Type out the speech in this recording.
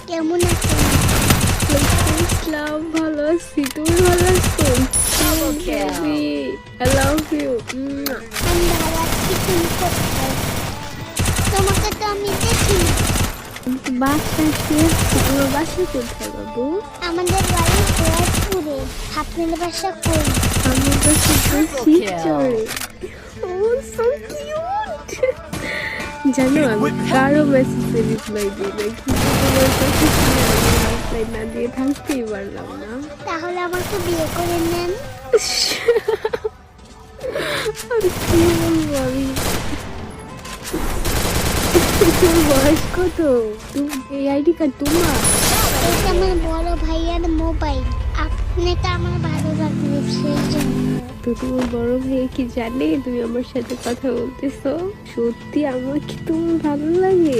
কেমন আছেন? ইসলাম ভালো আছি, তুমি ভালো আছো? I love you. আমি ভালো আছি। তুমি কোথায়? তোমাকে তো আমি দেখিনি। বাসায় শুয়েছি, তোমার বাসা কোথায় বাবু? আমাদের বাড়ি ফরিদপুরে। আপনাদের বাসা কই? আমার বাসা শিবচরে। Oh, so cute. জানো আমি কারো মেসেজে রিপ্লাই দিই না, কিন্তু তোমার কাছে শুনে আমি রিপ্লাই না দিয়ে থাকতেই পারলাম না। তাহলে আমাকে বিয়ে করে নেন। আর কি বলবো আমি, তোমার বয়স কত? এই আইডি কার্ড তোমার? এটা আমার বড় ভাইয়ার মোবাইল। আপনাকে আমার ভালো লাগবে সেই জন্য। তো তোমার বড় ভাই কি জানে তুমি আমার সাথে কথা বলতেছো? সত্যি আমার কি তোমার ভালো লাগে?